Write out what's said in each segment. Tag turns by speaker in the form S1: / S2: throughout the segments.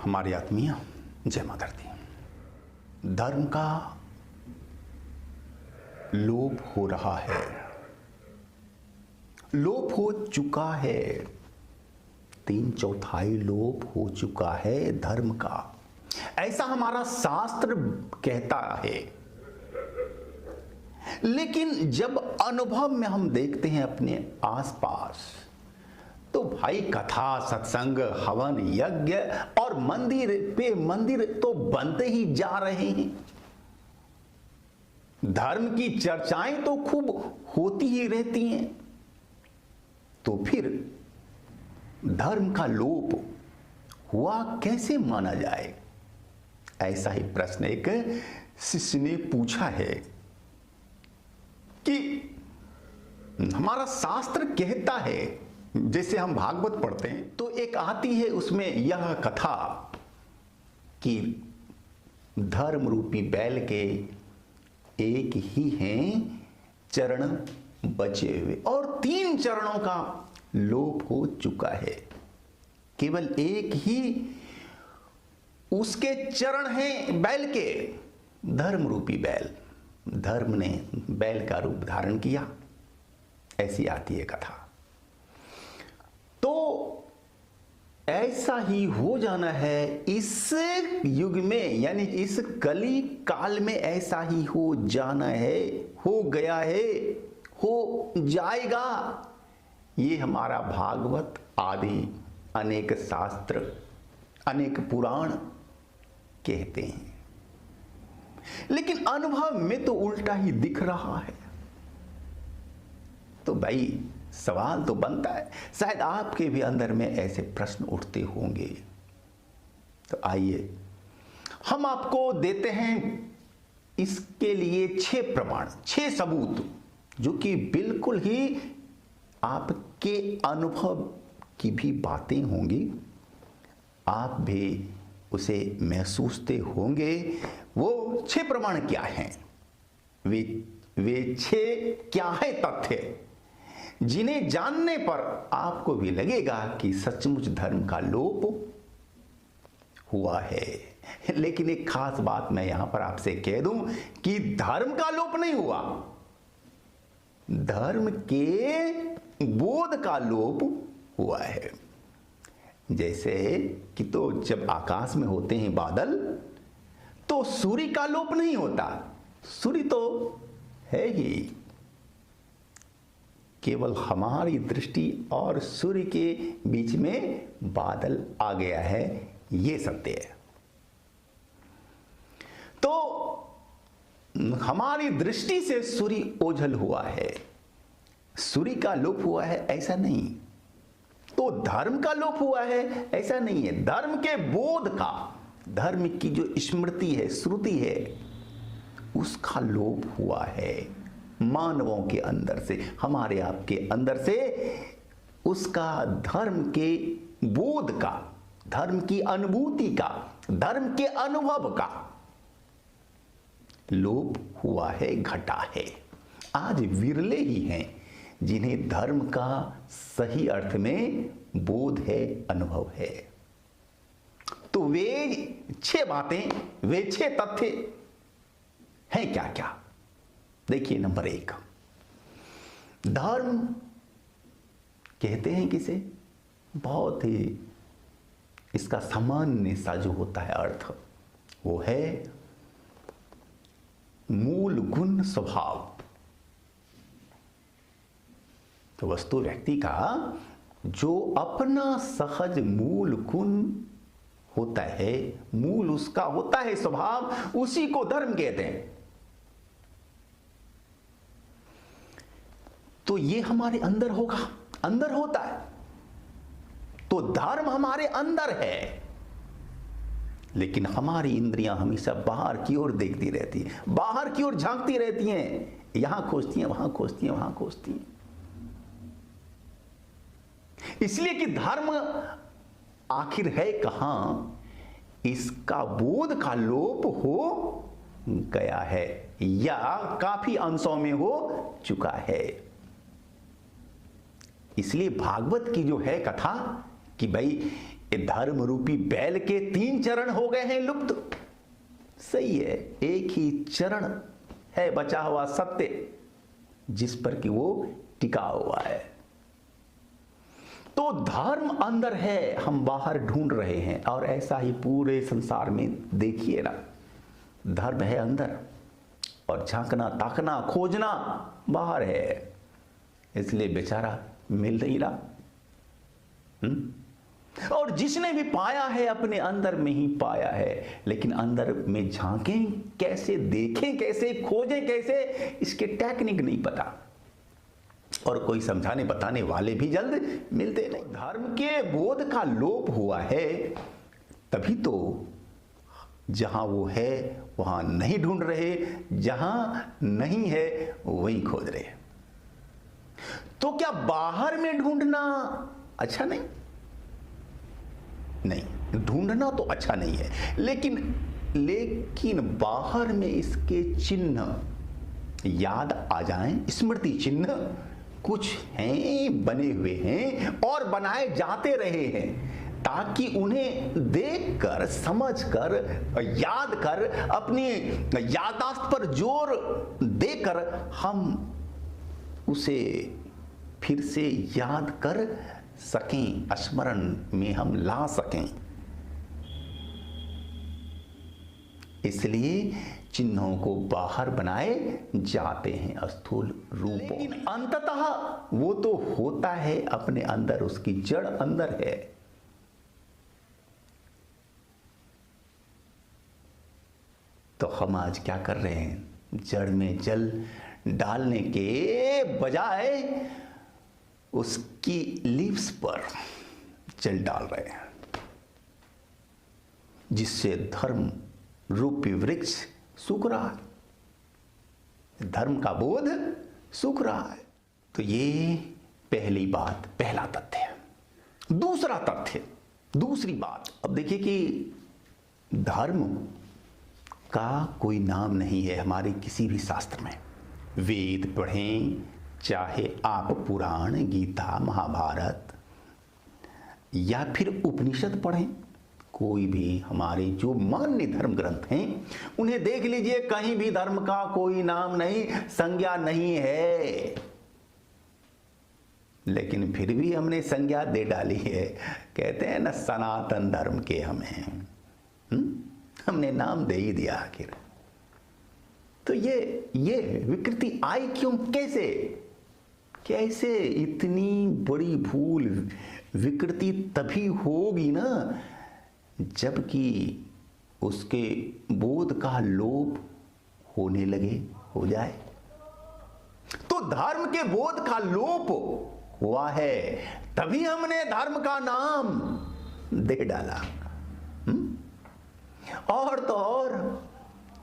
S1: हमारी आत्मीय जय माता दी। धर्म का लोप हो रहा है, लोप हो चुका है, 3/4 लोप हो चुका है धर्म का, ऐसा हमारा शास्त्र कहता है। लेकिन जब अनुभव में हम देखते हैं अपने आसपास, तो भाई कथा, सत्संग, हवन, यज्ञ और मंदिर पे मंदिर तो बनते ही जा रहे हैं। धर्म की चर्चाएं तो खूब होती ही रहती हैं। तो फिर धर्म का लोप हुआ कैसे माना जाए? ऐसा ही प्रश्न एक शिष्य ने पूछा है कि हमारा शास्त्र कहता है, जैसे हम भागवत पढ़ते हैं तो एक आती है उसमें यह कथा कि धर्म रूपी बैल के एक ही हैं चरण बचे हुए और 3 चरणों का लोप हो चुका है। केवल एक ही उसके चरण हैं बैल के, धर्म रूपी बैल। धर्म ने बैल का रूप धारण किया, ऐसी आती है कथा। तो ऐसा ही हो जाना है इस युग में, यानी इस कली काल में ऐसा ही हो जाना है, हो गया है, हो जाएगा। ये हमारा भागवत आदि अनेक शास्त्र, अनेक पुराण कहते हैं। लेकिन अनुभव में तो उल्टा ही दिख रहा है। तो भाई सवाल तो बनता है, शायद आपके भी अंदर में ऐसे प्रश्न उठते होंगे। तो आइए हम आपको देते हैं इसके लिए 6 प्रमाण, 6 सबूत, जो कि बिल्कुल ही आपके अनुभव की भी बातें होंगी, आप भी उसे महसूसते होंगे। वो 6 प्रमाण क्या हैं? वे 6 क्या है तथ्य जिन्हें जानने पर आपको भी लगेगा कि सचमुच धर्म का लोप हुआ है। लेकिन एक खास बात मैं यहां पर आपसे कह दूं कि धर्म का लोप नहीं हुआ, धर्म के बोध का लोप हुआ है। जैसे कि तो जब आकाश में होते हैं बादल, तो सूर्य का लोप नहीं होता, सूर्य तो है ही, केवल हमारी दृष्टि और सूर्य के बीच में बादल आ गया है, ये सत्य है। तो हमारी दृष्टि से सूर्य ओझल हुआ है, सूर्य का लोप हुआ है ऐसा नहीं। तो धर्म का लोप हुआ है ऐसा नहीं है, धर्म के बोध का, धर्म की जो स्मृति है, श्रुति है, उसका लोप हुआ है मानवों के अंदर से, हमारे आपके अंदर से उसका धर्म के बोध का, धर्म की अनुभूति का, धर्म के अनुभव का लोप हुआ है, घटा है। आज विरले ही हैं जिन्हें धर्म का सही अर्थ में बोध है, अनुभव है। तो वे 6 बातें, वे 6 तथ्य हैं क्या क्या? देखिए, नंबर 1, धर्म कहते हैं किसे? बहुत ही इसका सामान्य सा जो होता है अर्थ, वो है मूल गुण स्वभाव। तो वस्तु व्यक्ति का जो अपना सहज मूल गुण होता है, मूल उसका होता है स्वभाव, उसी को धर्म कहते हैं। तो ये हमारे अंदर होगा, अंदर होता है। तो धर्म हमारे अंदर है, लेकिन हमारी इंद्रियां हमेशा बाहर की ओर देखती रहती हैं, बाहर की ओर झांकती रहती हैं, यहां खोजती हैं, वहां खोजती हैं, वहां खोजती हैं। इसलिए कि धर्म आखिर है कहां, इसका बोध का लोप हो गया है या काफी अंशों में हो चुका है। इसलिए भागवत की जो है कथा कि भाई ये धर्म रूपी बैल के 3 चरण हो गए हैं लुप्त। सही है, एक ही चरण है बचा हुआ सत्य, जिस पर कि वो टिका हुआ है। तो धर्म अंदर है, हम बाहर ढूंढ रहे हैं। और ऐसा ही पूरे संसार में देखिए ना, धर्म है अंदर और झांकना ताकना खोजना बाहर है, इसलिए बेचारा मिल नहीं रहा। और जिसने भी पाया है अपने अंदर में ही पाया है, लेकिन अंदर में झांकें कैसे, देखें कैसे, खोजें कैसे, इसके टेक्निक नहीं पता, और कोई समझाने बताने वाले भी जल्द मिलते नहीं। धर्म के बोध का लोप हुआ है, तभी तो जहां वो है वहां नहीं ढूंढ रहे, जहां नहीं है वही खोज रहे। तो क्या बाहर में ढूंढना अच्छा नहीं? नहीं, ढूंढना तो अच्छा नहीं है, लेकिन बाहर में इसके चिन्ह याद आ जाएं, स्मृति चिन्ह कुछ हैं, बने हुए हैं और बनाए जाते रहे हैं, ताकि उन्हें देखकर, समझकर, याद कर, अपनी याददाश्त पर जोर देकर हम उसे फिर से याद कर सकें, स्मरण में हम ला सकें। इसलिए चिन्हों को बाहर बनाए जाते हैं स्थूल रूपों, लेकिन अंततः वो तो होता है अपने अंदर, उसकी जड़ अंदर है। तो हम आज क्या कर रहे हैं? जड़ में जल डालने के बजाय उसकी लीव्स पर जल डाल रहे हैं, जिससे धर्म रूपी वृक्ष सूख रहा है, धर्म का बोध सूख रहा है। तो ये पहली बात, पहला तथ्य। दूसरा तथ्य, दूसरी बात, अब देखिए कि धर्म का कोई नाम नहीं है हमारे किसी भी शास्त्र में। वेद पढ़ें, चाहे आप पुराण, गीता, महाभारत या फिर उपनिषद पढ़ें, कोई भी हमारे जो मान्य धर्म ग्रंथ हैं उन्हें देख लीजिए, कहीं भी धर्म का कोई नाम नहीं, संज्ञा नहीं है। लेकिन फिर भी हमने संज्ञा दे डाली है। कहते हैं ना, सनातन धर्म के हमें हमने नाम दे ही दिया आखिर। तो ये विकृति आई क्यों, कैसे इतनी बड़ी भूल, विकृति तभी होगी ना जबकि उसके बोध का लोप होने लगे, हो जाए। तो धर्म के बोध का लोप हुआ है, तभी हमने धर्म का नाम दे डाला। और तो और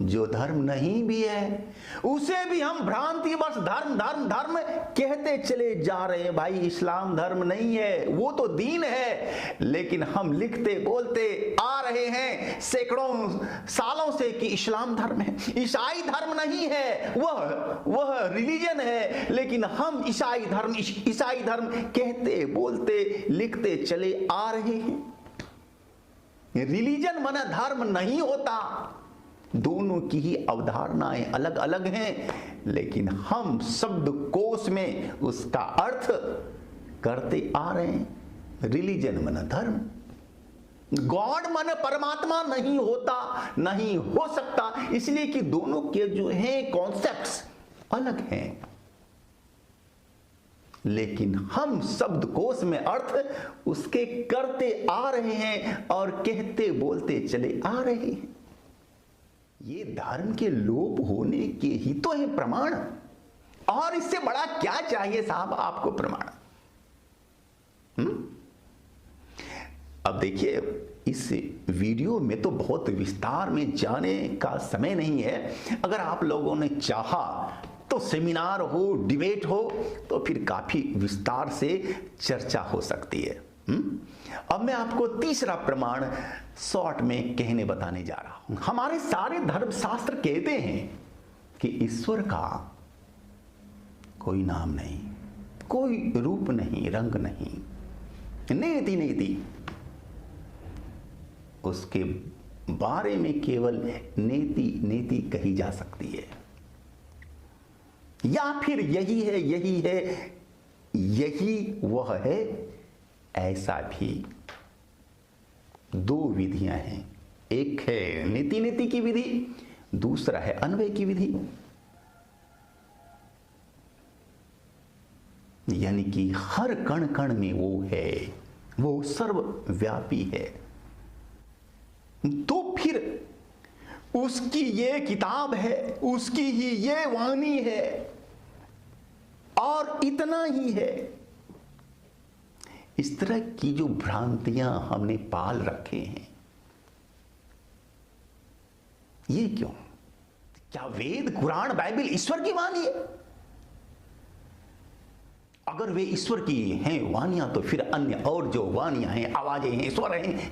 S1: जो धर्म नहीं भी है उसे भी हम भ्रांतिवश धर्म धर्म धर्म कहते चले जा रहे हैं। भाई, इस्लाम धर्म नहीं है, वो तो दीन है, लेकिन हम लिखते बोलते आ रहे हैं सैकड़ों सालों से कि इस्लाम धर्म है। ईसाई धर्म नहीं है, वह रिलीजन है, लेकिन हम ईसाई धर्म कहते बोलते लिखते चले आ रहे हैं। रिलीजन माने धर्म नहीं होता, दोनों की ही अवधारणाएं अलग अलग हैं, लेकिन हम शब्दकोश में उसका अर्थ करते आ रहे हैं। रिलीजन माने धर्म, गॉड माने परमात्मा नहीं होता, नहीं हो सकता, इसलिए कि दोनों के जो हैं कॉन्सेप्ट्स अलग हैं। लेकिन हम शब्दकोश में अर्थ उसके करते आ रहे हैं और कहते बोलते चले आ रहे हैं। ये धर्म के लोप होने के ही तो है प्रमाण, और इससे बड़ा क्या चाहिए साहब आपको प्रमाण। अब देखिए, इस वीडियो में तो बहुत विस्तार में जाने का समय नहीं है। अगर आप लोगों ने चाहा तो सेमिनार हो, डिबेट हो, तो फिर काफी विस्तार से चर्चा हो सकती है। अब मैं आपको तीसरा प्रमाण शॉर्ट में कहने बताने जा रहा हूं। हमारे सारे धर्मशास्त्र कहते हैं कि ईश्वर का कोई नाम नहीं, कोई रूप नहीं, रंग नहीं, नेति नेति उसके बारे में केवल नेति नेति कही जा सकती है, या फिर यही है, यही है, यही वह है, ऐसा भी। दो विधियां हैं, एक है नीति नीति की विधि, दूसरा है अन्वय की विधि। यानी कि हर कण कण में वो है, वो सर्वव्यापी है। तो फिर उसकी ये किताब है, उसकी ही ये वाणी है, और इतना ही है। इस तरह की जो भ्रांतियां हमने पाल रखे हैं, ये क्यों? क्या वेद, कुरान, बाइबल ईश्वर की वाणी है? अगर वे ईश्वर की हैं वाणियां, तो फिर अन्य और जो वाणियां हैं, आवाजें हैं, स्वर हैं,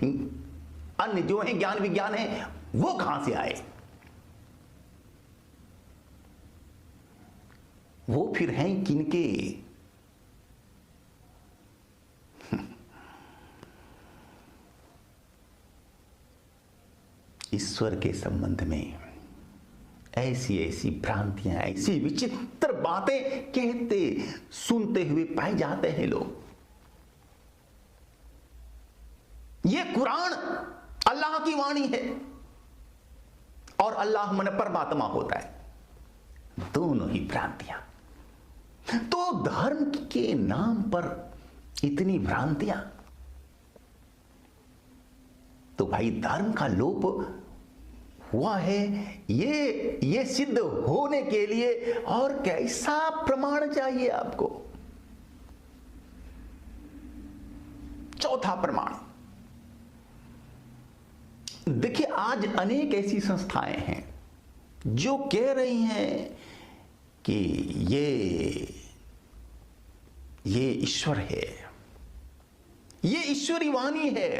S1: अन्य जो हैं ज्ञान विज्ञान है, वो कहां से आए? वो फिर हैं किनके? ईश्वर के संबंध में ऐसी ऐसी भ्रांतियां, ऐसी विचित्र बातें कहते सुनते हुए पाए जाते हैं लोग। ये कुरान अल्लाह की वाणी है और अल्लाह मन परमात्मा होता है, दोनों ही भ्रांतियां। तो धर्म के नाम पर इतनी भ्रांतियां, तो भाई धर्म का लोप हुआ है, ये सिद्ध होने के लिए और कैसा प्रमाण चाहिए आपको? चौथा प्रमाण, देखिए आज अनेक ऐसी संस्थाएं हैं जो कह रही हैं कि ये ईश्वर है, ये ईश्वरी वाणी है।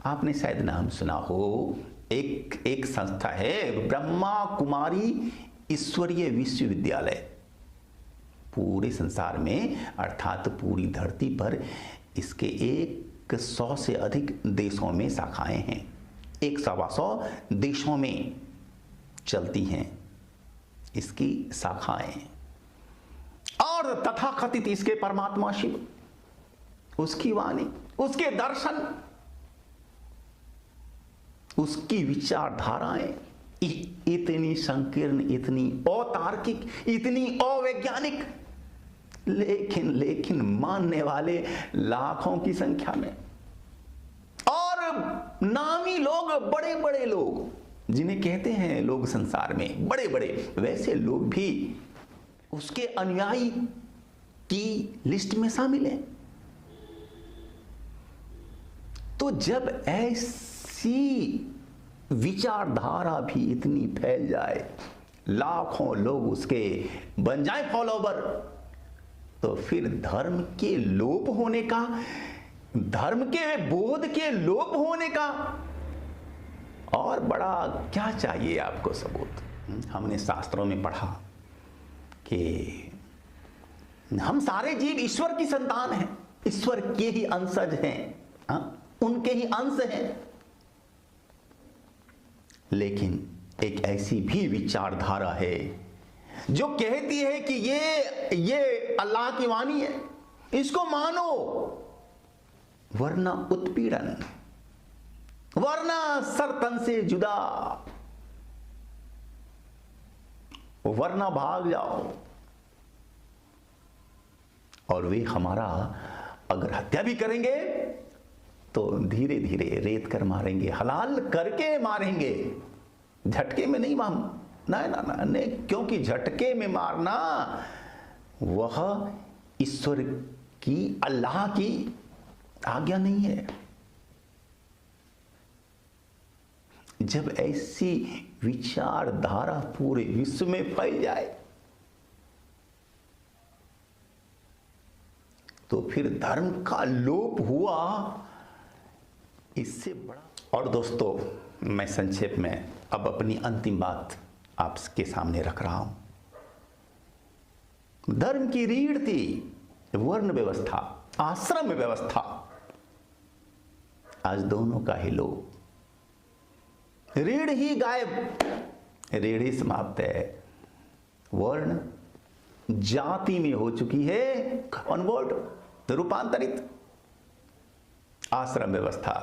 S1: आपने शायद नाम सुना हो, एक संस्था है ब्रह्मा कुमारी ईश्वरीय विश्वविद्यालय। पूरे संसार में अर्थात पूरी धरती पर इसके 100 से अधिक देशों में शाखाएं हैं, 100 देशों में चलती हैं इसकी शाखाएं। और तथाकथित इसके परमात्मा शिव, उसकी वाणी, उसके दर्शन, उसकी विचारधाराएं इतनी संकीर्ण, इतनी अतार्किक, इतनी अवैज्ञानिक, लेकिन मानने वाले लाखों की संख्या में। और नामी लोग, बड़े बड़े लोग जिन्हें कहते हैं लोग संसार में बड़े बड़े, वैसे लोग भी उसके अनुयायी की लिस्ट में शामिल हैं। तो जब ऐसी विचारधारा भी इतनी फैल जाए, लाखों लोग उसके बन जाए फॉलोवर, तो फिर धर्म के लोप होने का, धर्म के बोध के लोप होने का और बड़ा क्या चाहिए आपको सबूत? हमने शास्त्रों में पढ़ा कि हम सारे जीव ईश्वर की संतान हैं, ईश्वर के ही अंशज हैं, उनके ही अंश हैं। लेकिन एक ऐसी भी विचारधारा है जो कहती है कि ये अल्लाह की वाणी है, इसको मानो, वरना उत्पीड़न, वरना सरतन से जुदा, वरना भाग जाओ। और वे हमारा अगर हत्या भी करेंगे तो धीरे धीरे रेत कर मारेंगे, हलाल करके मारेंगे, झटके में नहीं ना, क्योंकि झटके में मारना वह ईश्वर की, अल्लाह की आज्ञा नहीं है। जब ऐसी विचारधारा पूरे विश्व में फैल जाए तो फिर धर्म का लोप हुआ, इससे बड़ा। और दोस्तों, मैं संक्षेप में अब अपनी अंतिम बात आपके सामने रख रहा हूं। धर्म की रीढ़ थी वर्ण व्यवस्था, आश्रम व्यवस्था, आज दोनों का ही लोप, रीढ़ ही गायब, रीढ़ ही समाप्त है। वर्ण जाति में हो चुकी है कन्वर्ट, रूपांतरित। आश्रम व्यवस्था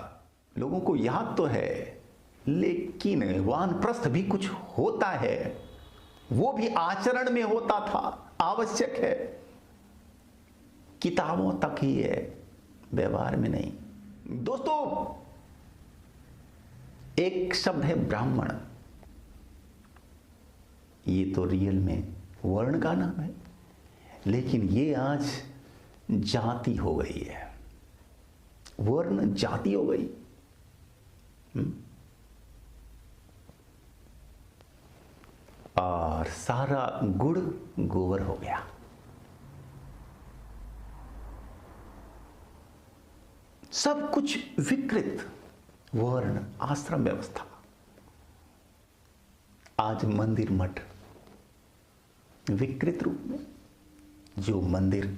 S1: लोगों को याद तो है, लेकिन वानप्रस्थ भी कुछ होता है, वो भी आचरण में होता था, आवश्यक है। किताबों तक ही है, व्यवहार में नहीं। दोस्तों, एक शब्द है ब्राह्मण, ये तो रियल में वर्ण का नाम है, लेकिन ये आज जाति हो गई है। वर्ण जाति हो गई। और सारा गुड़ गोबर हो गया। सब कुछ विकृत, वर्ण, आश्रम व्यवस्था। आज मंदिर मठ विकृत रूप में, जो मंदिर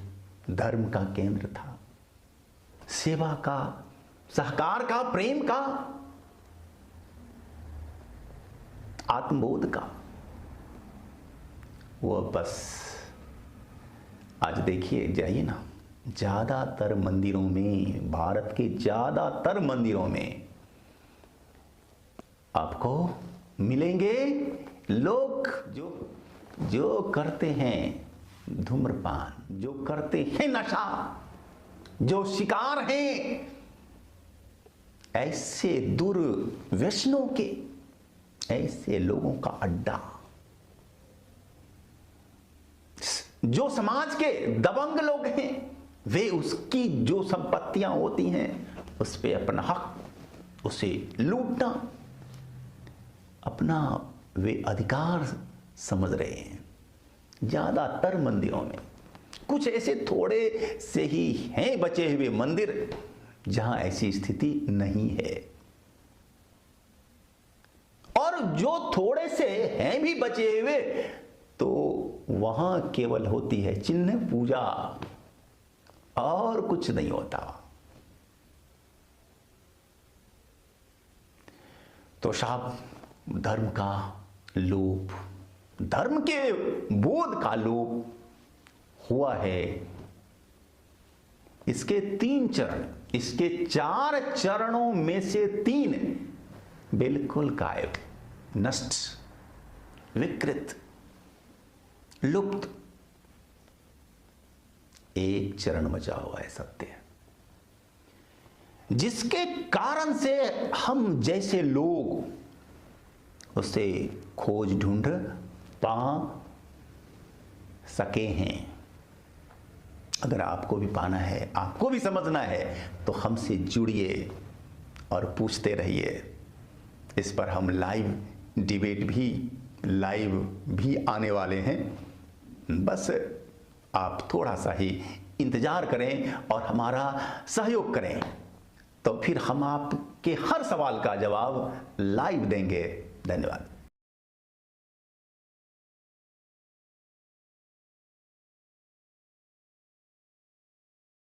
S1: धर्म का केंद्र था, सेवा का, सहकार का, प्रेम का, आत्मबोध का, वह बस आज देखिए, जाइए ना, ज्यादातर मंदिरों में, भारत के ज्यादातर मंदिरों में आपको मिलेंगे लोग जो करते हैं धूम्रपान, जो करते हैं नशा, जो शिकार हैं ऐसे दुर्व्यसनों के, ऐसे लोगों का अड्डा। जो समाज के दबंग लोग हैं, वे उसकी जो संपत्तियां होती हैं उस पे अपना हक, उसे लूटना अपना वे अधिकार समझ रहे हैं। ज्यादातर मंदिरों में, कुछ ऐसे थोड़े से ही हैं बचे हुए मंदिर जहां ऐसी स्थिति नहीं है, और जो थोड़े से हैं भी बचे हुए तो वहां केवल होती है चिन्ह पूजा और कुछ नहीं होता। तो साहब, धर्म का लोप, धर्म के बोध का लोप हुआ है। इसके 3 चरण, इसके 4 चरणों में से 3 बिल्कुल गायब, नष्ट, विकृत, लुप्त। एक चरण बचा हुआ है सत्य, जिसके कारण से हम जैसे लोग उसे खोज ढूंढ पा सके हैं। अगर आपको भी पाना है, आपको भी समझना है, तो हमसे जुड़िए और पूछते रहिए। इस पर हम लाइव डिबेट भी, लाइव भी आने वाले हैं। बस आप थोड़ा सा ही इंतजार करें और हमारा सहयोग करें, तो फिर हम आपके हर सवाल का जवाब लाइव देंगे। धन्यवाद।